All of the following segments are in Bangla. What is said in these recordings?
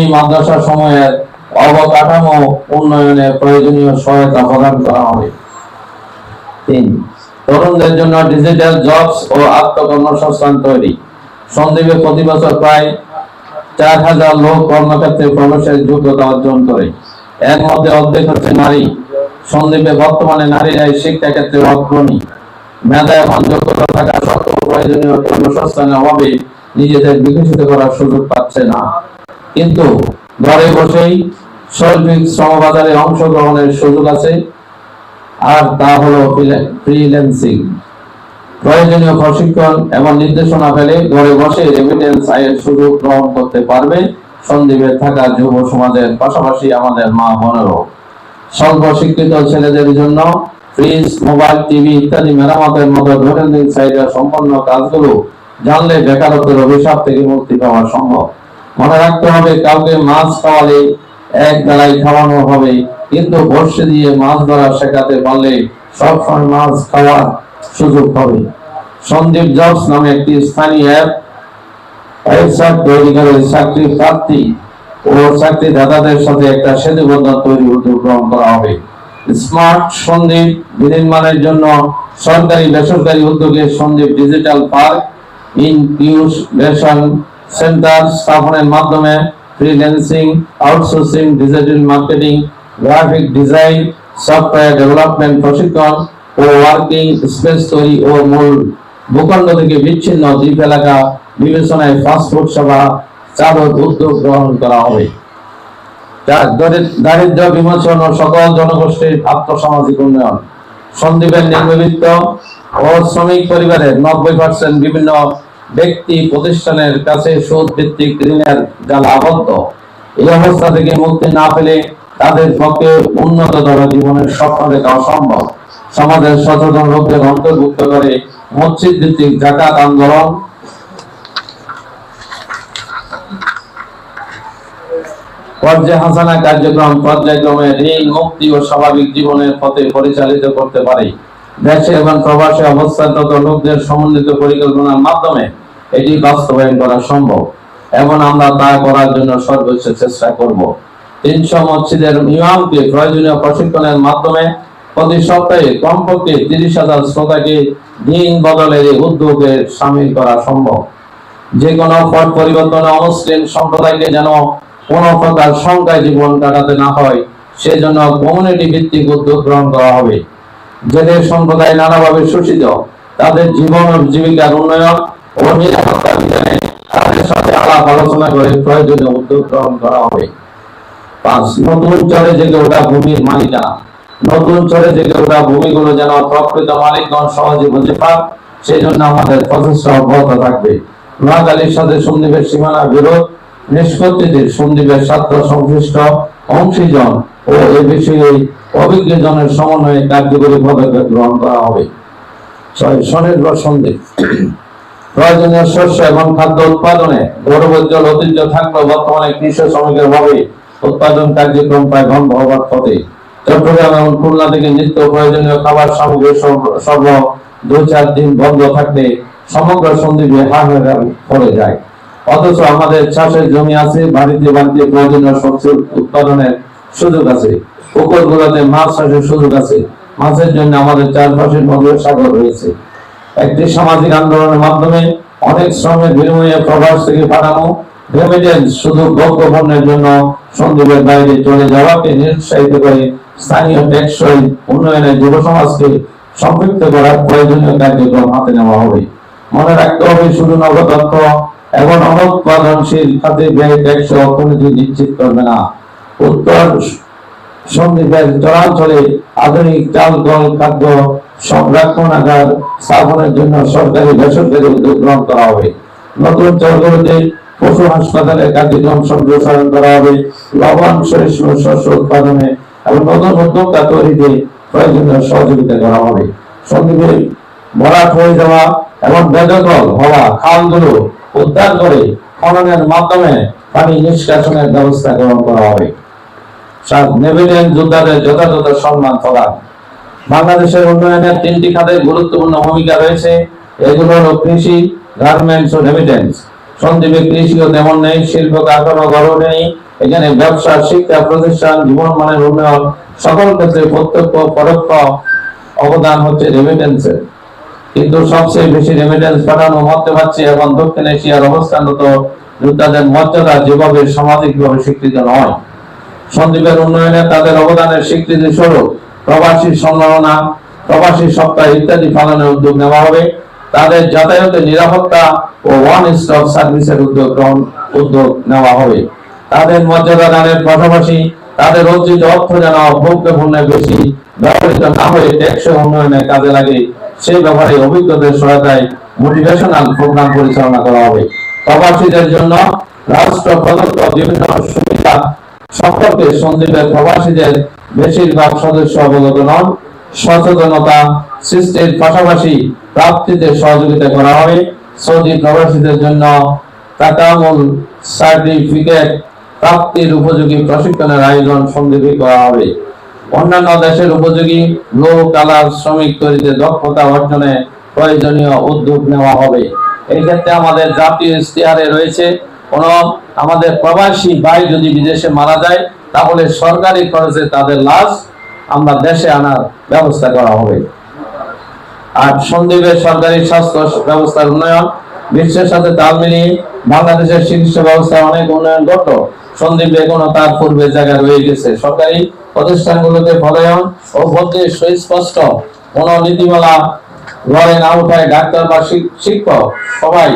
ভূমি মাদ্রাসা সমূহের অবকাঠামো উন্নয়নে প্রয়োজনীয় সহায়তা প্রদান করা হবে। 3. তরুণদের জন্য ডিজিটাল জবস ও আত্মকর্মসংস্থান তৈরি। সন্দ্বীপে প্রতি বছর প্রায় 4000 লোক কর্মক্ষেত্রে প্রবেশের যোগ্যতা অর্জন করে। এর মধ্যে অর্ধেক হচ্ছে নারী। সন্দ্বীপে বর্তমানে নারীরাই শিক্ষা ক্ষেত্রে অগ্রণী। মেধা এবং যোগ্যতা থাকা সত্ত্বেও প্রয়োজনীয় কর্মসংস্থানের অভাবে নিজেদের বিকশিত করার সুযোগ পাচ্ছে না। কিন্তু ঘরে বসেই শৈল্পিক শ্রমবাজারে অংশগ্রহণের সুযোগ আছে, আর তা হলো ফ্রিল্যান্সিং। প্রয়োজনীয় প্রশিক্ষণ এবং নির্দেশনা পেলে ঘরে বসে রেমিটেন্স আয়ের সুযোগ গ্রহণ করতে পারবে সন্দ্বীপে থাকা যুব সমাজের পাশাপাশি আমাদের মা বোনেরও। স্বল্প শিক্ষিত ছেলেদের জন্য ফ্রিজ, মোবাইল, টিভি ইত্যাদি মেরামতের মতো দৈনন্দিন চাহিদা সম্পন্ন কাজগুলো জানলে বেকারত্বের অভিশাপ থেকে মুক্তি পাওয়া সম্ভব। মনে রাখতে হবে, কাউকে মাছ খাওয়ালে এক বেলায় খাওয়ানো হবে, কিন্তু বর্ষে দিয়ে মাছ ধরা শেখাতে পারলে সবসময় মাছ খাওয়ার সুযোগ হবে। সন্দীপ জবস নামে একটি স্থানীয় ওয়েবসাইট তৈরি করে চাকরি প্রার্থী ও চাকরিদাতাদের সাথে একটা সেতুবন্ধ তৈরি উদ্যোগ গ্রহণ করা হবে। স্মার্ট সন্দীপ বিনির্মাণের জন্য সরকারি বেসরকারি উদ্যোগে Sandwip digital park incubation centre স্থাপনের মাধ্যমে freelancing, outsourcing, digital marketing, graphic design, software development প্রশিক্ষণ ও ওয়ার্কিং স্পেস তৈরি ও মূল ভূখণ্ড থেকে বিচ্ছিন্ন দ্বীপ এলাকা বিবেচনায় ফাস্টফুড সেবা চালু উদ্যোগ গ্রহণ করা হবে। দারিদ্র্য বিমোচন ও সকল জনগোষ্ঠীর আর্থসামাজিক উন্নয়ন। সন্দ্বীপের নিম্নবিত্ত ও শ্রমিক পরিবারের 90% বিভিন্ন ব্যক্তি প্রতিষ্ঠানের কাছে সুদ ভিত্তিক ঋণের জালে আবদ্ধ। এই অবস্থা থেকে মুক্তি না পেলে তাদের পক্ষে উন্নততর জীবনের স্বপ্ন দেখা অসম্ভব। সমাজের সচেতন লোকদের অন্তর্ভুক্ত করে মসজিদ ভিত্তিক যাকাত আন্দোলন, পর্যায় হাসানা কার্যক্রম পর্যায়ক্রমে ঋণ মুক্তি ও স্বাভাবিক জীবনের পথে পরিচালিত করতে পারে। দেশে এবং প্রবাসে অবস্থানরত লোকদের সমন্বিত পরিকল্পনার মাধ্যমে এটি বাস্তবায়ন করা সম্ভব এবং আমরা তা করার জন্য সর্বোচ্চ চেষ্টা করব। 300 মসজিদের ইমামকে প্রয়োজনীয় প্রশিক্ষণের মাধ্যমে প্রতি সপ্তাহে কমপক্ষে 30,000 শ্রোতাকে দিন বদলের উদ্যোগে সামিল করা সম্ভব। যে কোনো পথ পরিবর্তনে অমুসলিম সম্প্রদায়কে যেন কোন প্রকার সংখ্যায় জীবন কাটাতে না হয়, সেজন্য কমিউনিটি ভিত্তিক উদ্যোগ গ্রহণ করা হবে। যে সম্প্রদায় নানাভাবে শোষিত, তাদের জীবন ও জীবিকার উন্নয়ন ও নিরাপত্তা বিধানে তাদের সাথে আলাপ আলোচনা করে প্রয়োজনীয় উদ্যোগ গ্রহণ করা হবে। 5. নতুন চরে জেগে ওঠা ভূমির মালিকানা। নতুন চরে জেগে ওঠা ভূমিগুলো যেন প্রকৃত মালিকগণ সহজে বুঝে পান, সেই জন্য আমাদের প্রচেষ্টা অব্যাহত থাকবে। নোয়াখালীর সাথে সন্দ্বীপের সীমানা বিরোধ নিষ্পত্তিতে সন্দ্বীপের ছাত্র সংশ্লিষ্ট অংশীজন ও এ বিষয়ে অভিজ্ঞজনের সমন্বয়ে কার্যকরী পদক্ষেপ গ্রহণ করা হবে। 6. স্বনির্ভর সন্দ্বীপ। প্রয়োজনীয় শস্য এবং খাদ্য উৎপাদনে গৌরবোজ্জ্বল ঐতিহ্য থাকলেও বর্তমানে কৃষক শ্রমিকের অভাবে উৎপাদন কার্যক্রম প্রায় বন্ধ হবার পথে। চট্টগ্রাম এবং খুলনা থেকে নিত্য প্রয়োজনীয় খাবার সামগ্রী সরবরাহ 2-4 দিন বন্ধ থাকলে সমগ্র সন্দ্বীপে হাহাকার পড়ে যায়। অথচ আমাদের চাষের জমি আছে, বাড়িতে বাড়িতে প্রয়োজনীয় শস্য উৎপাদনের সুযোগ আছে, পুকুরগুলোতে মাছ চাষের সুযোগ আছে, মাছের জন্য আমাদের চারপাশে নদীর সাগর রয়েছে। একটি সামাজিক আন্দোলনের মাধ্যমে অনেক শ্রমের বিনিময়ে প্রবাস থেকে পাঠানো রেমিটেন্স শুধু ভোগ্য পণ্যের জন্য সন্দ্বীপের বাইরে চলে যাওয়াকে নিরুৎসাহিত করে স্থানীয় টেকসই উন্নয়নে যুব সমাজকে সম্পৃক্ত করার প্রয়োজনীয় কার্যক্রম হাতে নেওয়া হবে। মনে রাখতে হবে, শুধু নগদ অর্থ এবং অনুৎপাদনশীল খাতে ব্যয় টেকসই অর্থনীতি নিশ্চিত করবে না। উত্তর সন্দ্বীপের চরাঞ্চলে আধুনিক চাল কল খাদ্য সংরক্ষণাগার স্থাপনের জন্য সরকারি বেসরকারি উদ্যোগ গ্রহণ করা হবে। নতুন চরগুলোতে পশু হাসপাতালের কার্যক্রম সম্প্রসারণ করা হবে। লবণ সহিষ্ণু শস্য উৎপাদনে এবং নতুন উদ্যোক্তা তৈরিতে প্রয়োজনীয় সহযোগিতা করা হবে। সন্দ্বীপে ভরাট হয়ে যাওয়া এবং বেদখল হওয়া খালগুলো উদ্ধার করে খননের মাধ্যমে পানি নিষ্কাশনের ব্যবস্থা গ্রহণ করা হবে। 7. নেভিলিয়ান যোদ্ধাদের যথাযথ সম্মান প্রদান। বাংলাদেশের উন্নয়নের 3টি খাতে গুরুত্বপূর্ণ ভূমিকা রয়েছে। এগুলো হলো কৃষি, গার্মেন্টস ও রেমিটেন্স। সন্দ্বীপে কৃষিও তেমন নেই, শিল্প কারখানা গড় নেই এখানে ব্যবসা, শিক্ষা প্রতিষ্ঠান, জীবন মানের উন্নয়ন সকল ক্ষেত্রে প্রত্যক্ষ পরোক্ষ অবদান হচ্ছে রেমিটেন্সের। কিন্তু সবচেয়ে বেশি রেমিটেন্স পাঠানো মধ্যপ্রাচ্যে এবং দক্ষিণ এশিয়ার অবস্থানরত যোদ্ধাদের মর্যাদা যেভাবে সামাজিকভাবে স্বীকৃত নয়। সন্দ্বীপের উন্নয়নে তাদের অবদানের স্বীকৃতি স্বরূপ প্রবাসী সম্মাননা, প্রবাসী সপ্তাহ ইত্যাদি পালনের উদ্যোগ নেওয়া হবে। তাদের যাতায়াতের নিরাপত্তা ও ওয়ান স্টপ সার্ভিসের উদ্যোগ নেওয়া হবে। তাদের মর্যাদা দানের পাশাপাশি তাদের অর্জিত অর্থ যেন ভোগ্য পণ্যের বেশি ব্যবহৃত না হয়ে টেকসই উন্নয়নে কাজে লাগে, সেই ব্যাপারে অভিজ্ঞদের সহায়তায় মোটিভেশনাল প্রোগ্রাম পরিচালনা করা হবে। প্রবাসীদের জন্য রাষ্ট্র প্রদত্ত বিভিন্ন সুবিধা সম্পর্কে সন্দ্বীপের প্রবাসীদের বেশিরভাগ সদস্য অবগত নন। সচেতনতা সৃষ্টির পাশাপাশি প্রাপ্তিতে সহযোগিতা করা হবে। সৌদি প্রবাসীদের জন্য তাকামুল সার্টিফিকেট প্রাপ্তির উপযোগী প্রশিক্ষণের আয়োজন সন্দ্বীপে করা হবে। অন্যান্য দেশের উপযোগী ব্লু কালার শ্রমিক তৈরিতে দক্ষতা অর্জনে প্রয়োজনীয় উদ্যোগ নেওয়া হবে। এই ক্ষেত্রে আমাদের জাতীয় ইশতেহারে রয়েছে, কোন আমাদের প্রবাসী ভাই যদি বিদেশে মারা যায় তাহলে সরকারি খরচে তাদের লাশ আমরা দেশে আনার ব্যবস্থা করা হবে। আর সন্দ্বীপের সরকারি স্বাস্থ্য ব্যবস্থার উন্নয়ন, বিশ্বের সাথে তাল মিলিয়ে বাংলাদেশের চিকিৎসা ব্যবস্থা অনেক উন্নয়ন ঘটল। সন্দ্বীপে এখনো তার পূর্বে জায়গা রয়ে গেছে। সরকারি প্রতিষ্ঠানগুলোতে পদায়ন ও ভর্তির সুস্পষ্ট কোন নীতিমালা ঘরে না উঠায় ডাক্তার বা শিক্ষক সবাই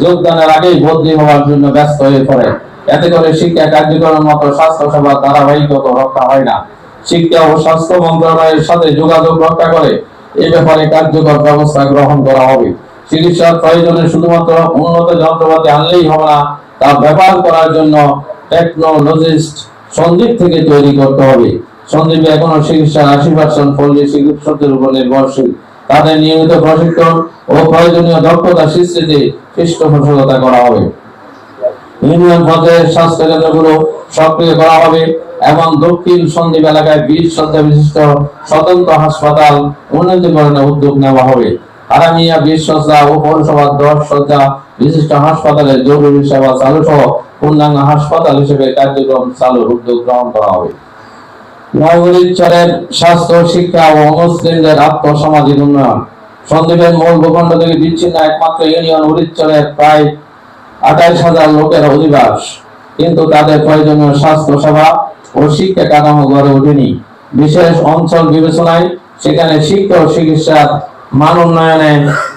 যোগদানের আগেই বদলি হওয়ার জন্য ব্যস্ত হয়ে পড়ে। এতে করে শিক্ষা কার্যক্রমের মতো স্বাস্থ্য সেবার ধারাবাহিকতা রক্ষা হয় না। শিক্ষা ও স্বাস্থ্য মন্ত্রণালয়ের সাথে যোগাযোগ রক্ষা করে এ ব্যাপারে কার্যকর ব্যবস্থা গ্রহণ করা হবে। চিকিৎসার প্রয়োজনে শুধুমাত্র উন্নত যন্ত্রপাতি আনলেই হবে না, তা ব্যবহার করার জন্য টেকনোলজিস্ট সন্দ্বীপ থেকে তৈরি করতে হবে। সন্দ্বীপে এখনো চিকিৎসার 80% পল্লী চিকিৎসকদের উপর নির্ভরশীল। তাদের নিয়মিত প্রশিক্ষণ ও প্রয়োজনীয় দক্ষতা সৃষ্টিতে পৃষ্ঠপোষকতা করা হবে। ইউনিয়ন পর্যায়ের স্বাস্থ্য কেন্দ্রগুলো সক্রিয় করা হবে এবং দক্ষিণ সন্দ্বীপ এলাকায় 20 শয্যা বিশিষ্ট স্বতন্ত্র হাসপাতাল উন্নতিকরণের উদ্যোগ নেওয়া হবে। আরামিয়া 20 শয্যা ও পৌরসভার 10 শয্যা বিশিষ্ট হাসপাতালে জরুরি সেবা চালু সহ পূর্ণাঙ্গ হাসপাতাল হিসেবে কার্যক্রম চালুর উদ্যোগ গ্রহণ করা হবে। নগরীচরের স্বাস্থ্য, শিক্ষা ও মুসলিমদের আর্থসামাজিক উন্নয়ন। সন্দ্বীপের মূল ভূখণ্ড থেকে বিচ্ছিন্ন একমাত্র ইউনিয়ন উড়িদচরের প্রায় 28,000 লোকের অধিবাস, কিন্তু তাদের প্রয়োজনীয় স্বাস্থ্য সেবা ও শিক্ষা কাঠামো গড়ে ওঠেনি। বিশেষ অঞ্চল বিবেচনায় সেখানে শিক্ষা ও চিকিৎসার মান উন্নয়নে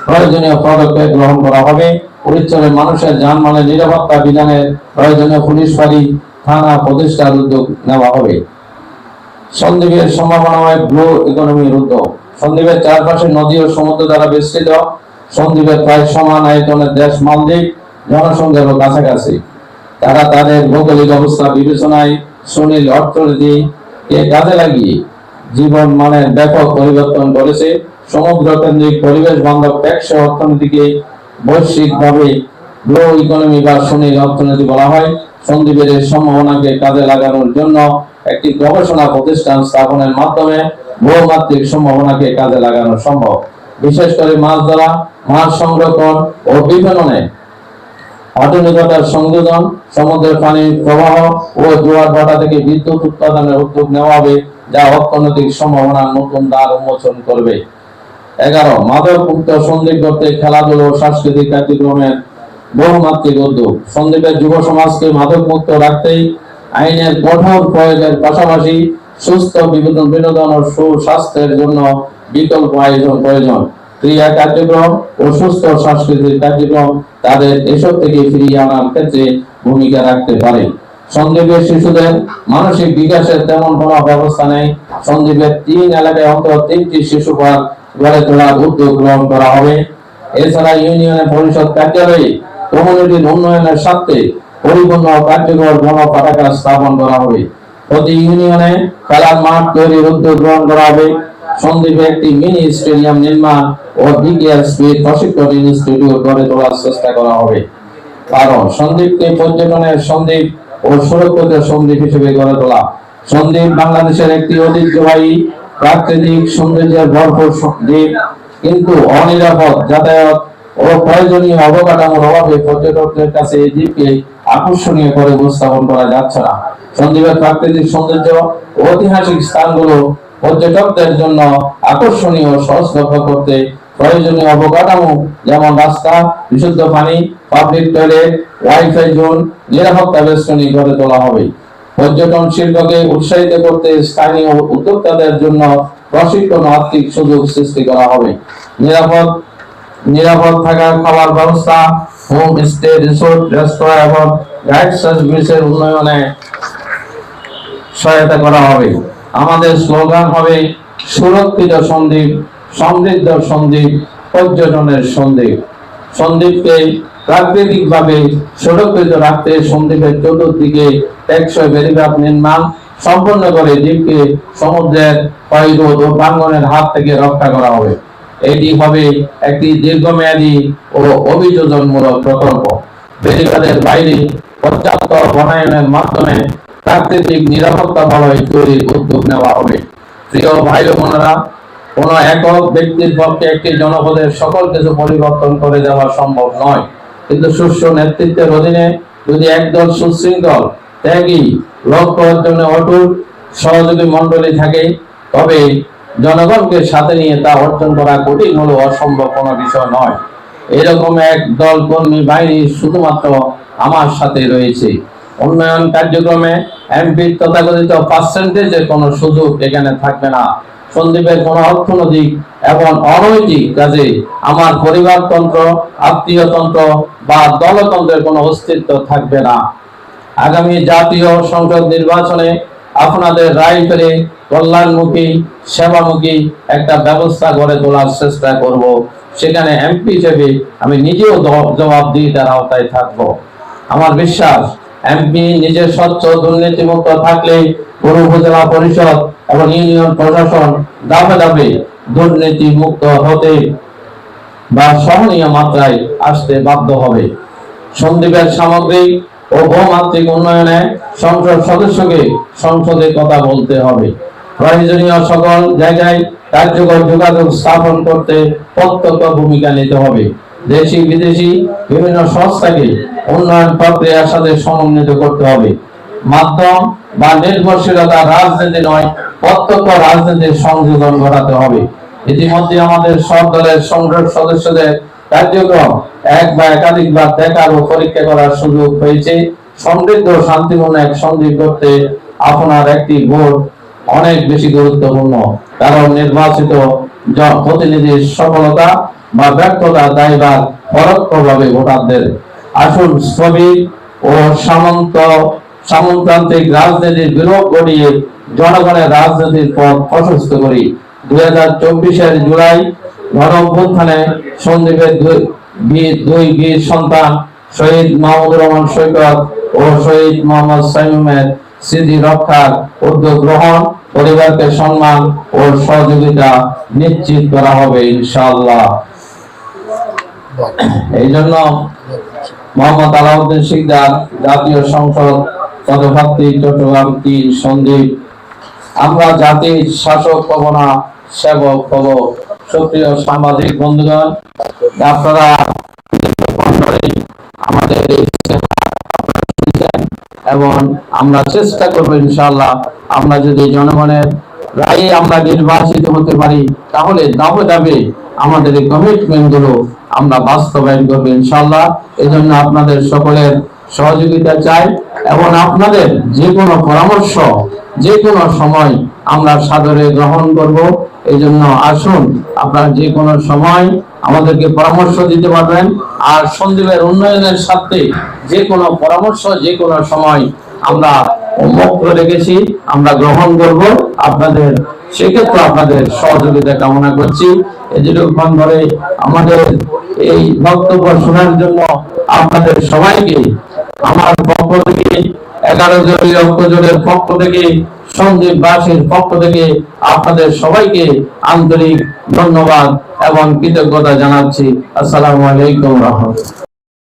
প্রয়োজনীয় পদক্ষেপ গ্রহণ করা হবে। উড়িদচরের মানুষের যানবাহনের নিরাপত্তা বিধানের প্রয়োজনীয় পুলিশ ফাঁড়ি, থানা প্রতিষ্ঠার উদ্যোগ নেওয়া হবে। সন্দ্বীপের সম্ভাবনাময় ব্লু ইকোনমির উদ্যোগ। সন্দ্বীপের চারপাশে নদী ও সমুদ্র দ্বারা বেষ্টিত। সন্দ্বীপের প্রায় সমান আয়তনের দেশ মালদ্বীপ, জনসংখ্যারও কাছাকাছি। তারা তাদের ভৌগোলিক অবস্থা বিবেচনায় সুনীল অর্থনীতিকে কাজে লাগিয়ে জীবন মানের ব্যাপক পরিবর্তন করেছে। সমুদ্র কেন্দ্রিক পরিবেশ বান্ধব টেকসই অর্থনীতিকে বৈশ্বিকভাবে ব্লু ইকোনমি বা সুনীল অর্থনীতি বলা হয়। সন্দ্বীপের এই সম্ভাবনাকে কাজে লাগানোর জন্য একটি গবেষণা প্রতিষ্ঠান স্থাপনের মাধ্যমে বহুমাত্রিক সম্ভাবনাকে কাজে লাগানো সম্ভব। বিশেষ করে মাছ ধরা, মাছ সংরক্ষণ ও বিপণনে আধুনিকতার সংযোজন, সমুদ্রের পানির প্রবাহ ও জোয়ার ভাটা থেকে বিদ্যুৎ উৎপাদনের উদ্যোগ নেওয়া হবে, যা অর্থনৈতিক সম্ভাবনার নতুন দ্বার উন্মোচন করবে। 11 মাদক মুক্ত সন্দ্বীপ করতে খেলাধুলা ও সাংস্কৃতিক কার্যক্রমের বহুমাত্রিক উদ্যোগ। সন্দ্বীপের যুব সমাজকে মাদক মুক্ত রাখতেই আইনের কঠোর প্রয়োগের পাশাপাশি সুস্থ বিনোদন ও সুস্বাস্থ্যের জন্য বিকল্প আয়োজন প্রয়োজন। ক্রিয়া কার্যক্রম ও সুস্থ সাংস্কৃতিক কার্যক্রম তাদের এসব থেকে ফিরিয়ে আনার ক্ষেত্রে ভূমিকা রাখতে পারে। সন্দ্বীপের শিশুদের মানসিক বিকাশের তেমন কোনো ব্যবস্থা নেই। সন্দ্বীপের 3 এলাকায় অন্তত 3টি শিশু পার্ক গড়ে তোলার উদ্যোগ গ্রহণ করা হবে। এছাড়া ইউনিয়নের পরিষদ কার্যালয়ে কমিউনিটির উন্নয়নের স্বার্থে পরিপূর্ণ কার্যকর গণপাঠাগার স্থাপন করা হবে। প্রতি ইউনিয়নে খেলার মাঠ তৈরির উদ্যোগ গ্রহণ করা হবে। সন্দ্বীপে একটি মিনি স্টেডিয়াম নির্মাণ ও বিকেএল স্পিড প্রশিক্ষণ ইনস্টিটিউট গড়ে তোলার চেষ্টা করা হবে। কারণ সন্দ্বীপকে পর্যটনের সন্দ্বীপ ও সুরক্ষিত সন্দ্বীপ হিসেবে গড়ে তোলা। সন্দ্বীপ বাংলাদেশের একটি ঐতিহ্যবাহী প্রাকৃতিক সৌন্দর্যের ভরপুর দ্বীপ, কিন্তু অনিরাপদ যাতায়াত ও প্রয়োজনীয় অবকাঠামোর অভাবে পর্যটকদের কাছে এই দ্বীপকে আকর্ষণীয় করে উপস্থাপন করা যাচ্ছে না। সন্দ্বীপের প্রাকৃতিক সৌন্দর্য ও ঐতিহাসিক স্থানগুলো পর্যটকদের জন্য আকর্ষণীয় ও সহজলভ্য করতে প্রয়োজনীয় অবকাঠামো যেমন রাস্তা, বিশুদ্ধ পানি, পাবলিক টয়লেট, ওয়াইফাই জোন, নিরাপত্তা বেষ্টনী গড়ে তোলা হবে। পর্যটন শিল্পকে উৎসাহিত করতে স্থানীয় উদ্যোক্তাদের জন্য প্রশিক্ষণ ও আর্থিক সুযোগ সৃষ্টি করা হবে। নিরাপদ থাকার খাবার ব্যবস্থা, হোম স্টে, রিসোর্ট, রেস্তোরাঁ এবং গাইড সার্ভিসের উন্নয়নে সহায়তা করা হবে। আমাদের স্লোগান হবে সুরক্ষিত সন্দ্বীপ, সমৃদ্ধ সন্দ্বীপ, পর্যটনের সন্দ্বীপ। সন্দ্বীপকে প্রাকৃতিকভাবে সুরক্ষিত রাখতে সন্দ্বীপের চতুর্দিকে টেকসই বেড়িবাঁধ নির্মাণ সম্পন্ন করে দ্বীপকে সমুদ্রের ক্ষয়রোধ ও ভাঙনের হাত থেকে রক্ষা করা হবে। এটি হবে একটি দীর্ঘমেয়াদী ও অভিযোজনমূলক প্রকল্প। বেড়িবাঁধের বাইরে পর্যাপ্ত বনায়নের মাধ্যমে প্রাকৃতিক নিরাপত্তা বলয় তৈরির উদ্যোগ নেওয়া হবে। প্রিয় ভাই ও বোনেরা, কোন একক ব্যক্তির পক্ষে একটি জনপদের সকল কিছু পরিবর্তন করে দেওয়া সম্ভব নয়, কিন্তু সুষ্ঠু নেতৃত্বের অধীনে যদি একদল সুশৃঙ্খল, ত্যাগী, লক্ষ্য অর্জনে অটুট সহযোগী মন্ডলী থাকে, তবে জনগণকে সাথে নিয়ে তা অর্জন করা কঠিন হলেও অসম্ভব কোনো বিষয় নয়। এরকম এক দল কর্মী বাহিনী শুধুমাত্র আমার সাথে রয়েছে। উন্নয়ন কার্যক্রমে এমপির তথাকথিত পার্সেন্টেজের কোনো সুযোগ এখানে থাকবে না। সন্দ্বীপের কোনো অর্থনৈতিক এবং অনৈতিক কাজে আমার পরিবারতন্ত্র, আত্মীয়তন্ত্র বা দলতন্ত্রের কোনো অস্তিত্ব থাকবে না। আগামী জাতীয় সংসদ নির্বাচনে আপনাদের রায় পেলে কল্যাণমুখী, সেবামুখী একটা ব্যবস্থা গড়ে তোলার চেষ্টা করব। সেখানে এমপি হিসেবে আমি নিজেও জবাবদিহিতার আওতায় থাকব। আমার বিশ্বাস, এমপি নিজের স্বচ্ছ দুর্নীতিমুক্ত থাকলে পুরো উপজেলা পরিষদ এবং ইউনিয়ন প্রশাসন ধাপে ধাপে দুর্নীতি মুক্ত হতে বা সহনীয় মাত্রায় আসতে বাধ্য হবে। সন্দ্বীপের সামগ্রিক ও বহুমাত্রিক উন্নয়নে সংসদ সদস্যকে সংসদে কথা বলতে হবে। প্রয়োজনীয় সকল জায়গায় কার্যকর যোগাযোগ স্থাপন করতে প্রত্যক্ষ ভূমিকা নিতে হবে। দেশি বিদেশি বিভিন্ন সংস্থাকে উন্নয়ন প্রক্রিয়ার সাথে সমন্বিত করতে হবে। মাধ্যম বা নির্ভরশীলতা রাজনীতি নয়, প্রত্যক্ষ রাজনীতির সংযোজন ঘটাতে হবে। ইতিমধ্যে আমাদের সব দলের সংসদ সদস্যদের কার্যক্রম এক বা একাধিকবার দেখার ও পরীক্ষা করার সুযোগ হয়েছে। সমৃদ্ধ শান্তিপূর্ণ এক সন্দ্বীপ করতে আপনার একটি ভোট অনেক বেশি গুরুত্বপূর্ণ, কারণ নির্বাচিত প্রতিনিধির সফলতা বা ব্যর্থতা দায়ভার পরোক্ষভাবে ভোটারদের। আসুন স্থবির ও সামন্ততান্ত্রিক রাজনীতির বিলোপ ঘটিয়ে জনগণের রাজনীতির পথ প্রশস্ত করি। 2024 জুলাই গণঅভ্যুত্থানে সন্দ্বীপের দুই বীর সন্তান শহীদ মাহমুদুর রহমান সৈকত ও শহীদ মোহাম্মদ শামীমের স্মৃতি রক্ষার উদ্যোগ গ্রহণ, পরিবারকে সম্মান ও সহযোগিতা নিশ্চিত করা হবে ইনশাআল্লাহ। এই জন্য মোহাম্মদ আলাউদ্দিন শিকদার, জাতীয় সংসদ পদপ্রার্থী, চট্টগ্রাম 3 সন্দ্বীপ। আমরা জাতির শাসক হব না, সেবক হব। সুপ্রিয় সাংবাদিক বন্ধুগণ, আপনারা আমাদের এবং আমরা চেষ্টা করবো ইনশাআল্লাহ, আমরা যদি জনগণের রায়ে আমরা নির্বাচিত হতে পারি, তাহলে ধাপে ধাপে আমাদের এই কমিটমেন্ট গুলো আমরা বাস্তবায়ন করবো ইনশাআল্লাহ। এই জন্য আপনাদের সকলের সহযোগিতা চাই এবং আপনাদের যে কোনো পরামর্শ যে কোনো সময় আমরা সাদরে গ্রহণ করব। এই জন্য আসুন, আপনারা যে কোনো সময় আমাদেরকে পরামর্শ দিতে পারবেন। আর সন্দ্বীপের উন্নয়নের সাথে যে কোনো পরামর্শ যে কোনো সময় আমরা মুক্ত রেখেছি, আমরা গ্রহণ করব আপনাদের। সেক্ষেত্রে আপনাদের সহযোগিতা কামনা করছি। এতক্ষণ ধরে আমাদের এই বক্তব্য শোনার জন্য আপনাদের সবাইকে আমার পক্ষ থেকে, 11 জনের পক্ষ থেকে, সন্দ্বীপবাসীর পক্ষ থেকে আপনাদের সবাইকে আন্তরিক ধন্যবাদ এবং কৃতজ্ঞতা জানাচ্ছি। আসসালামু আলাইকুম ওয়া রাহমাতুল্লাহ।